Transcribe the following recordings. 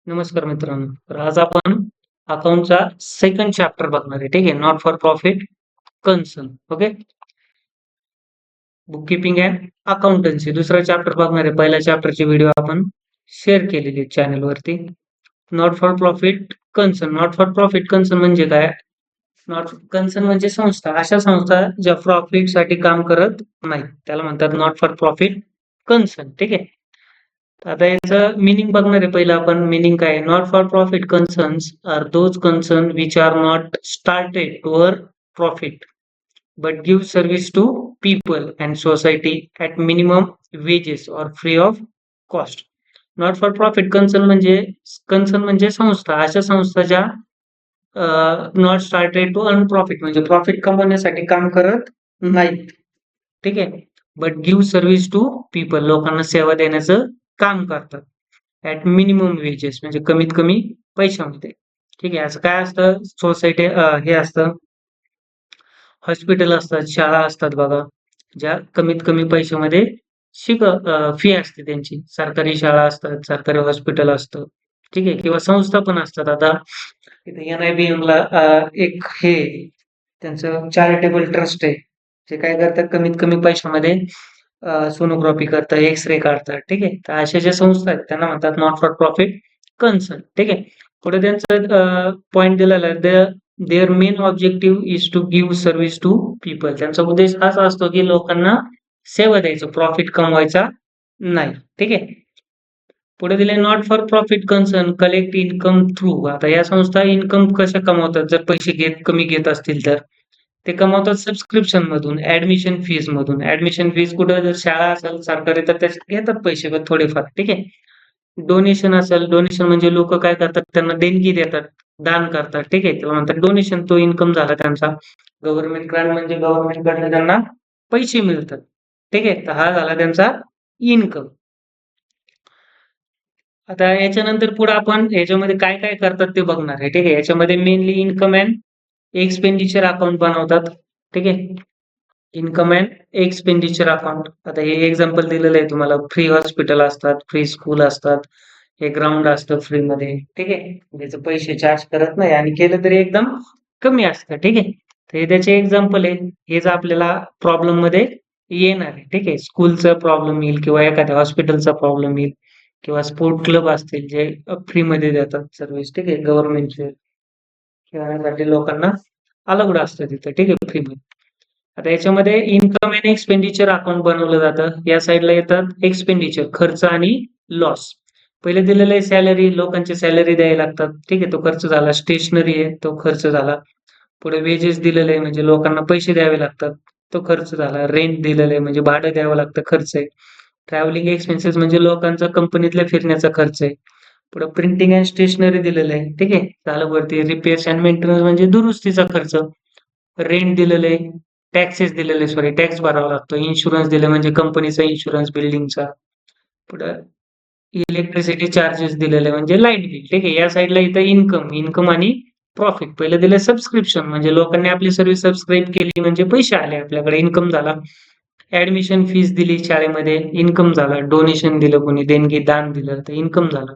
नमस्कार मित्रांनो. तर आज आपण अकाउंटचा सेकंड चॅप्टर बघणार आहे. ठीक आहे. Not for profit concern. Okay. Book keeping and accountancy दुसरा चॅप्टर बघणार आहे. पहिल्या चॅप्टरची व्हिडिओ आपण शेअर केलेली आहे चॅनलवरती. Not for profit concern. Not for profit concern म्हणजे काय? नॉट कन्सर्न म्हणजे संस्था. अशा संस्था ज्या प्रॉफिटसाठी काम करत नाहीत. त्याला म्हणतात नॉट फॉर प्रॉफिट कन्सर्न. ठीक आहे. आता याचं मीनिंग बघणार आहे. पहिलं आपण मीनिंग काय आहे? Not for profit concerns are those concern which are not started to earn profit but give service to people and society at minimum wages or free of cost. Not for profit concern म्हणजे संस्था. अशा संस्था ज्या not started to earn profit म्हणजे profit कमवण्यासाठी काम करत नाहीत. ठीक आहे. But give service to people लोकांना सेवा देण्याचं काम करतात. ॲट मिनिमम वेजेस म्हणजे कमीत कमी पैशामध्ये. ठीक आहे. असं काय असतं सोसायटी हे असतं हॉस्पिटल असतात, शाळा असतात बघा, ज्या कमीत कमी पैशामध्ये फी असते त्यांची. सरकारी शाळा असतात, सरकारी हॉस्पिटल असतं. ठीक आहे. किंवा संस्था पण असतात. आता इथे NIBMला एक हे त्यांचं चॅरिटेबल ट्रस्ट आहे. जे काय करतात कमीत कमी पैशामध्ये सोनोग्राफी करतात, एक्स-रे काढतात. ठीक आहे. तर अशा ज्या संस्था आहेत त्यांना म्हणतात नॉट फॉर प्रॉफिट कन्सर्न. ठीक आहे. पुढे त्यांचा पॉइंट दिलेला आहे their main objective is to give service to people. त्यांचा उद्देश असा असतो की लोकांना सेवा द्यायचं, प्रॉफिट कमवायचा नाही. ठीक आहे. पुढे दिले not for profit concern collect income through. आता या संस्था इन्कम कशा कमवतात जर पैसे कमी घेत असतील तर? ते कमवतात सबस्क्रिप्शन मधून, ऍडमिशन फीज मधून. ऍडमिशन फीज कुठं जर शाळा असेल सरकारी तर त्याच्यात घेतात पैसे पण थोडेफार. ठीक आहे. डोनेशन असेल, डोनेशन म्हणजे लोक काय करतात त्यांना देणगी देतात, दान करतात. ठीक आहे. त्याला म्हणतात डोनेशन. तो इन्कम झाला त्यांचा. गव्हर्नमेंट ग्रांट म्हणजे गव्हर्नमेंट कडनं त्यांना पैसे मिळतात. ठीक आहे. तर हा झाला त्यांचा इन्कम. आता याच्यानंतर पुढे आपण याच्यामध्ये काय काय करतात ते बघणार आहे. ठीक आहे. याच्यामध्ये mainly income and expenditure account बनवतात. ठीक आहे. Income and expenditure account. आता हे एक्झाम्पल दिलेलं आहे तुम्हाला. फ्री हॉस्पिटल असतात, फ्री स्कूल असतात, हे ग्राउंड असतं फ्रीमध्ये. ठीक आहे. त्याचे पैसे चार्ज करत नाही आणि केलं तरी एकदम कमी असतं. ठीक आहे. तर हे त्याचे एक्झाम्पल आहे. हेच आपल्याला प्रॉब्लेम मध्ये येणार आहे. ठीक आहे. स्कूलचा प्रॉब्लेम येईल किंवा एखाद्या हॉस्पिटलचा प्रॉब्लेम येईल किंवा स्पोर्ट क्लब असतील जे फ्रीमध्ये देतात सर्व्हिस. ठीक आहे. गव्हर्नमेंटचे खेळण्यासाठी लोकांना अलाउड असतं तिथं. ठीक आहे. फ्रीमध्ये. आता याच्यामध्ये इन्कम अँड एक्सपेंडिचर अकाउंट बनवलं जातं. या साईडला येतात एक्सपेंडिचर, खर्च आणि लॉस. पहिले दिलेलं आहे सॅलरी, लोकांची सॅलरी द्यायला लागतात. ठीक आहे. तो खर्च झाला. स्टेशनरी आहे, तो खर्च झाला. पुढे वेजेस दिलेले आहे म्हणजे लोकांना पैसे द्यावे लागतात, तो खर्च झाला. रेंट दिलेलं आहे म्हणजे भाडं द्यावं लागतं, खर्च आहे. ट्रॅव्हलिंग एक्सपेन्सेस म्हणजे लोकांचा कंपनीतल्या फिरण्याचा खर्च आहे. पुढे प्रिंटिंग अँड स्टेशनरी दिलेलं आहे. ठीक आहे. झालं वरती. रिपेअर्स अँड मेंटेनन्स म्हणजे दुरुस्तीचा खर्च. रेंट दिलेलं आहे. टॅक्सेस दिलेले, सॉरी टॅक्स भरावा लागतो. इन्शुरन्स दिले म्हणजे कंपनीचा इन्शुरन्स, बिल्डिंगचा. पुढे इलेक्ट्रिसिटी चार्जेस दिलेले म्हणजे लाईट बिल. ठीक आहे. या साईडला इथं इन्कम, इन्कम आणि प्रॉफिट. पहिलं दिलं सबस्क्रिप्शन म्हणजे लोकांनी आपली सर्व्हिस सबस्क्राईब केली म्हणजे पैसे आले आपल्याकडे, इन्कम झाला. ऍडमिशन फीस दिली शाळेमध्ये, इन्कम झाला. डोनेशन दिलं कोणी, देणगी दान दिलं तर इन्कम झालं.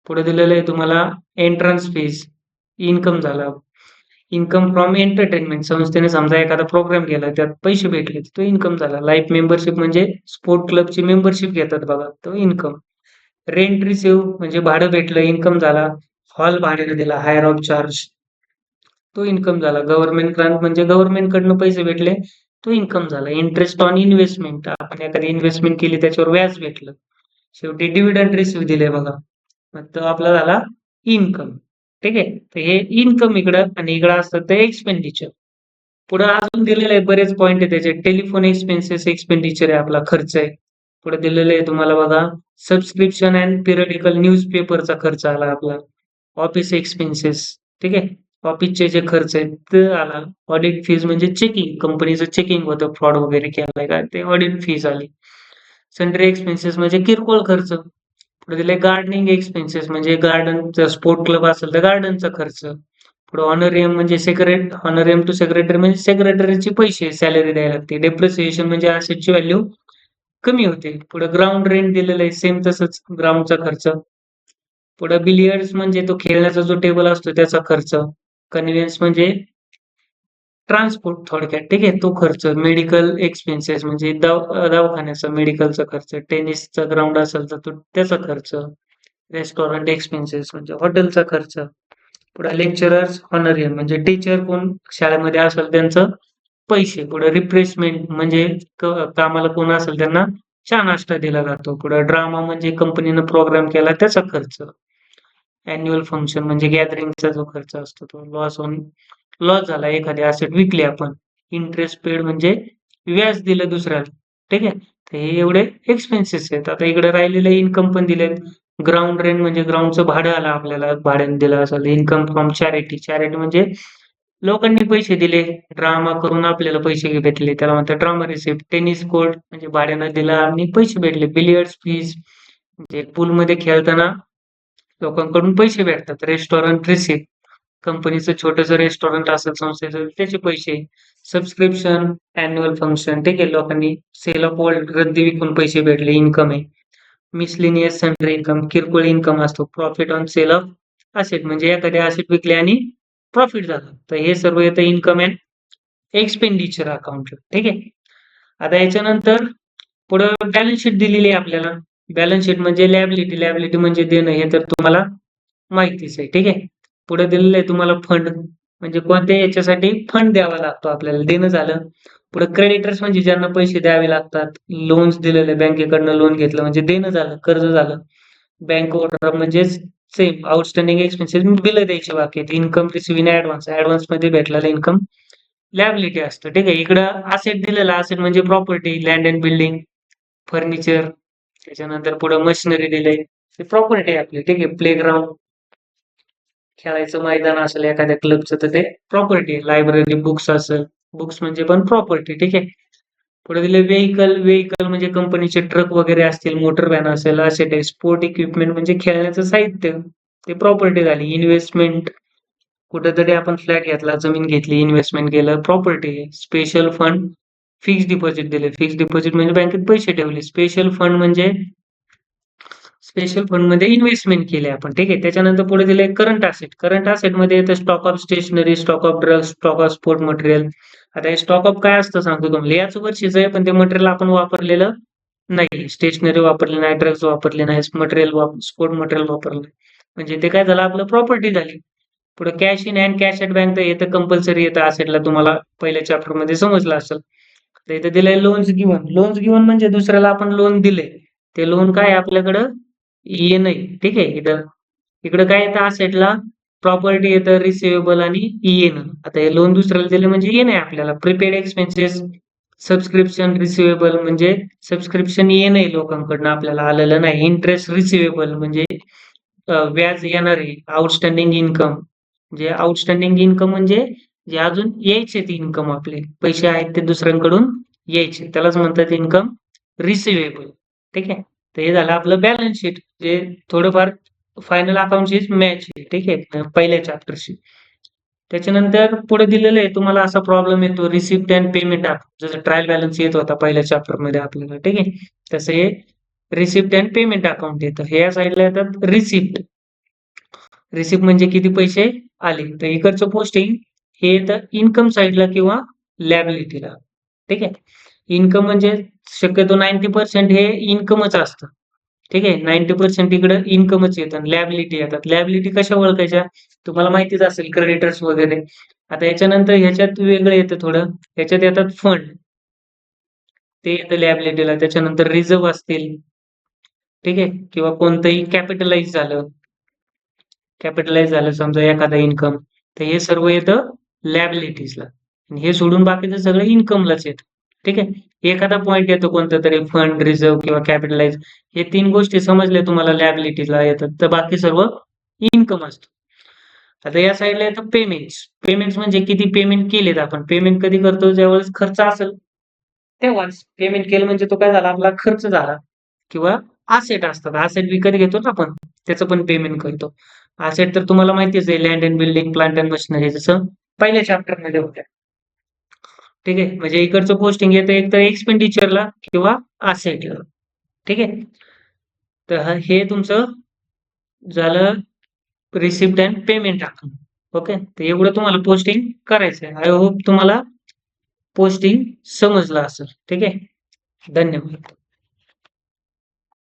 पुढे दिलेलं आहे तुम्हाला एंट्रन्स फीस, इन्कम झाला. इन्कम फ्रॉम एंटरटेनमेंट संस्थेने समजा एखादा प्रोग्राम केला त्यात पैसे भेटले तो इन्कम झाला. लाईफ मेंबरशिप म्हणजे स्पोर्ट क्लबची मेंबरशिप घेतात बघा, तो इन्कम. रेंट रिसिव्ह म्हणजे भाडं भेटलं, इन्कम झाला. हॉल भाड्याने दिला, हायर ऑफ चार्ज, तो इन्कम झाला. गव्हर्नमेंट ग्रांट म्हणजे गव्हर्नमेंट कडनं पैसे भेटले, तो इन्कम झाला. इंटरेस्ट ऑन इन्व्हेस्टमेंट, आपण एखादी इन्व्हेस्टमेंट केली त्याच्यावर व्याज भेटलं. शेवटी डिव्हिडंड रिसिव्ह दिले बघा, मग तो आपला झाला इन्कम. ठीक आहे. तर हे इन्कम इकडं आणि इकडं असतं ते एक्सपेंडिचर. पुढे अजून दिलेले आहे बरेच पॉईंट आहे त्याचे. टेलिफोन एक्सपेन्सेस एक्सपेंडिचर आहे, आपला खर्च आहे. पुढे दिलेलं आहे तुम्हाला बघा सबस्क्रिप्शन अँड पिरियडिकल न्यूज पेपरचा खर्च आला आपला. Office expenses. ठीक आहे. ऑफिसचे जे खर्च आहेत ते आला. ऑडिट फीज म्हणजे चेकिंग, कंपनीचं चेकिंग होतं, फ्रॉड वगैरे केलाय का ते ऑडिट फीज आली. सन्ड्री एक्सपेन्सेस म्हणजे किरकोळ खर्च. पुढे दिले गार्डनिंग एक्सपेन्सेस म्हणजे गार्डनचा स्पोर्ट क्लब असेल तर गार्डनचा खर्च. पुढे ऑनरियम म्हणजे ऑनरियम टू सेक्रेटरी म्हणजे सेक्रेटरीचे पैसे सॅलरी द्यायला लागते. डेप्रिसिएशन म्हणजे असेटची व्हॅल्यू कमी होते. पुढे ग्राउंड रेंट दिलेलं आहे, सेम तसंच ग्राउंडचा खर्च. पुढे बिलियर्ड्स म्हणजे तो खेळण्याचा जो टेबल असतो त्याचा खर्च. कन्व्हिन्स म्हणजे ट्रान्सपोर्ट थोडक्यात, ठीक आहे. तो खर्च. मेडिकल एक्सपेन्सेस म्हणजे दवाखान्याचा मेडिकलचा खर्च. टेनिसचा ग्राउंड असेल तर त्याचा खर्च. रेस्टॉरंट एक्सपेन्सेस म्हणजे हॉटेलचा खर्च. पुढे लेक्चरर्स ऑनरियम म्हणजे टीचर कोण शाळेमध्ये असेल त्यांचं पैसे. पुढे रिफ्रेशमेंट म्हणजे कामाला कोण असेल त्यांना चहा नाश्ता दिला जातो. पुढे ड्रामा म्हणजे कंपनीनं प्रोग्राम केला त्याचा खर्च. अॅन्युअल फंक्शन म्हणजे गॅदरिंगचा जो खर्च असतो तो. लॉस झाला एखादी असेट विकली आपण. इंटरेस्ट पेड म्हणजे व्याज दिलं दुसऱ्याला, ठीक आहे. तर हे एवढे एक्सपेन्सेस आहेत. आता इकडे राहिलेले इन्कम पण दिलेत. ग्राउंड रेंट म्हणजे ग्राउंडचं भाडं आलं आपल्याला, भाड्याने दिलं असेल. Income from charity. चॅरिटी म्हणजे लोकांनी पैसे दिले, ड्रामा करून आपल्याला पैसे भेटले, त्याला म्हणतात ड्रामा रिसिप्ट. टेनिस कोर्ट म्हणजे भाड्यानं दिला आणि पैसे भेटले. बिलियर्ड्स फीज म्हणजे पूलमध्ये खेळताना लोकांकडून पैसे भेटतात. रेस्टॉरंट रिसिप्ट, कंपनीचं छोटंसं रेस्टॉरंट असेल संस्थेचं त्याचे पैसे. सबस्क्रिप्शन, अॅन्युअल फंक्शन, ठीक आहे. लोकांनी सेल ऑफ ओल्ड रद्दी विकून पैसे भेटले, इन्कम आहे. मिसलेनियस सन्ड्री इन्कम, किरकोळ इन्कम असतो. Profit on sale of asset म्हणजे एखादे असेट विकले आणि प्रॉफिट झालं. तर हे सर्व येतं इन्कम अँड एक्सपेंडिचर अकाउंट, ठीक आहे. आता याच्यानंतर पुढं बॅलन्स शीट दिलेली आहे आपल्याला. बॅलन्स शीट म्हणजे लॅबिलिटी. लॅबिलिटी म्हणजे देणं, हे तर तुम्हाला माहितीच आहे, ठीक आहे. पुढे दिलेलं आहे तुम्हाला फंड म्हणजे कोणत्या याच्यासाठी फंड द्यावा लागतो आपल्याला, देणं झालं. पुढे क्रेडिटर्स म्हणजे ज्यांना पैसे द्यावे लागतात. लोन्स दिलेले, बँकेकडनं लोन घेतलं म्हणजे देणं झालं, कर्ज झालं. बँक ओव्हरड्राफ्ट म्हणजे सेम आउटस्टँडिंग एक्सपेन्सेस बिल द्यायचे बाकी आहेत. Income receive in advance, advance मध्ये भेटलेलं इन्कम लॅबिलिटी असतं, ठीक आहे. इकडं असेट दिलेला, असेट म्हणजे property, land and building, furniture. त्याच्यानंतर पुढे मशिनरी दिले, ते प्रॉपर्टी आहे आपली, ठीक आहे. प्लेग्राऊंड, खेळायचं मैदान असेल एखाद्या क्लबचं तर ते प्रॉपर्टी आहे. लायब्ररी, बुक्स असेल, बुक्स म्हणजे पण प्रॉपर्टी, ठीक आहे. पुढे दिले व्हेइकल. व्हेइकल म्हणजे कंपनीचे ट्रक वगैरे असतील, मोटर व्हॅन असेल, असेट आहे. स्पोर्ट इक्विपमेंट म्हणजे खेळण्याचं साहित्य, ते प्रॉपर्टी झाली. इन्व्हेस्टमेंट, कुठेतरी आपण फ्लॅट घेतला, जमीन घेतली, इन्व्हेस्टमेंट केलं, प्रॉपर्टी आहे. स्पेशल फंड, फिक्स डिपॉझिट दिले. फिक्स डिपॉझिट म्हणजे बँकेत पैसे ठेवले. स्पेशल फंड म्हणजे स्पेशल फंड मध्ये इन्व्हेस्टमेंट केली आपण, ठीक आहे. त्याच्यानंतर पुढे दिले करंट असेट. करंट असेट मध्ये येतं stock of stationery, stock of drugs, stock of sport material. आता हे स्टॉक ऑफ काय असतं सांगतो तुम्हाला. याच वर्षीचं आहे पण ते मटेरियल आपण वापरलेलं नाही. स्टेशनरी वापरली नाही, ड्रग्स वापरले नाही, स्पोर्ट मटेरियल वापरलं नाही. म्हणजे ते काय झालं, आपलं प्रॉपर्टी झाली. पुढे cash in hand, cash at bank तर येतं कंपल्सरी येतं असेटला, तुम्हाला पहिल्या चॅप्टर मध्ये समजलं असेल. तर इथं दिलंय लोन्स गिव्हन. लोन्स गिव्हन म्हणजे दुसऱ्याला आपण लोन दिले, ते लोन काय आपल्याकडं येणं आहे, ठीक आहे. इकडं काय येतं असेटला, प्रॉपर्टी येतं, रिसिव्हेबल आणि येणं. आता हे लोन दुसऱ्याला दिले म्हणजे येणं आहे आपल्याला. प्रीपेड एक्सपेन्सेस, सबस्क्रिप्शन रिसिव्हेबल म्हणजे सबस्क्रिप्शन येणं आहे लोकांकडनं, आपल्याला आलेलं नाही. इंटरेस्ट रिसिव्हेबल म्हणजे व्याज येणार आहे. आउटस्टँडिंग इन्कम म्हणजे आउटस्टँडिंग इन्कम म्हणजे जे अजून यायचे ते इन्कम, आपले पैसे आहेत ते दुसऱ्यांकडून यायचे, त्यालाच म्हणतात इन्कम रिसिव्हेबल, ठीक आहे. तर हे झालं आपलं बॅलन्स शीट, जे थोडंफार फायनल अकाउंटशीच मॅच आहे, ठीक आहे, पहिल्या चॅप्टरशी. त्याच्यानंतर पुढे दिलेलं आहे तुम्हाला असा प्रॉब्लेम येतो, रिसिप्ट अँड पेमेंट अकाउंट. जसं ट्रायल बॅलन्स येत होता पहिल्या चॅप्टरमध्ये आपल्याला, ठीक आहे. तसं हे रिसिप्ट अँड पेमेंट अकाउंट येतं. हे या साईडला येतात रिसिप्ट. रिसिप्ट म्हणजे किती पैसे आले. तर इकडचं पोस्टिंग हे येतं इन्कम साईडला किंवा लॅबिलिटीला, ठीक आहे. इन्कम म्हणजे शक्यतो 90% हे इन्कमच असतं, ठीक आहे. 90% इकडं इन्कमच येतं आणि लॅबिलिटी येतात. लॅबिलिटी कशा ओळखायच्या तुम्हाला माहितीच असेल, क्रेडिटर्स वगैरे. आता याच्यानंतर ह्याच्यात वेगळं येतं थोडं. ह्याच्यात येतात फंड, ते येतं लॅबिलिटीला. त्याच्यानंतर रिझर्व्ह असतील, ठीक आहे, किंवा कोणतंही कॅपिटलाइज झालं समजा एखादा इन्कम, तर हे सर्व येतं लॅबिलिटीजला. आणि हे सोडून बाकीचं सगळं इन्कमलाच येतं, ठीक आहे. एखादा पॉइंट येतो कोणता तरी, फंड, रिझर्व्ह किंवा कॅपिटलाइज, हे 3 गोष्टी समजल्या तुम्हाला लॅबिलिटीजला येतात, तर बाकी सर्व इन्कम असतं. आता या साईडला येतं पेमेंट्स. पेमेंट्स म्हणजे किती पेमेंट केलेत आपण. पेमेंट कधी करतो, ज्यावेळेस खर्च असेल तेव्हाच. पेमेंट केलं म्हणजे तो काय झाला, आपला खर्च झाला. किंवा असेट असतात, असेट विकत घेतो ना आपण, त्याचं पण पेमेंट करतो. असेट तर तुम्हाला माहितीच आहे, land and building, plant and machinery, जसं पहिल्या चॅप्टरमध्ये होत्या, ठीक आहे. म्हणजे इकडचं पोस्टिंग येतं एक तर एक्सपेंडिचरला किंवा असेटला, ठीक आहे. तर हे तुमचं झालं receipt and payment account. Okay. तर एवढं तुम्हाला पोस्टिंग करायचं आहे. आय होप तुम्हाला पोस्टिंग समजलं असेल. ठीक आहे. धन्यवाद.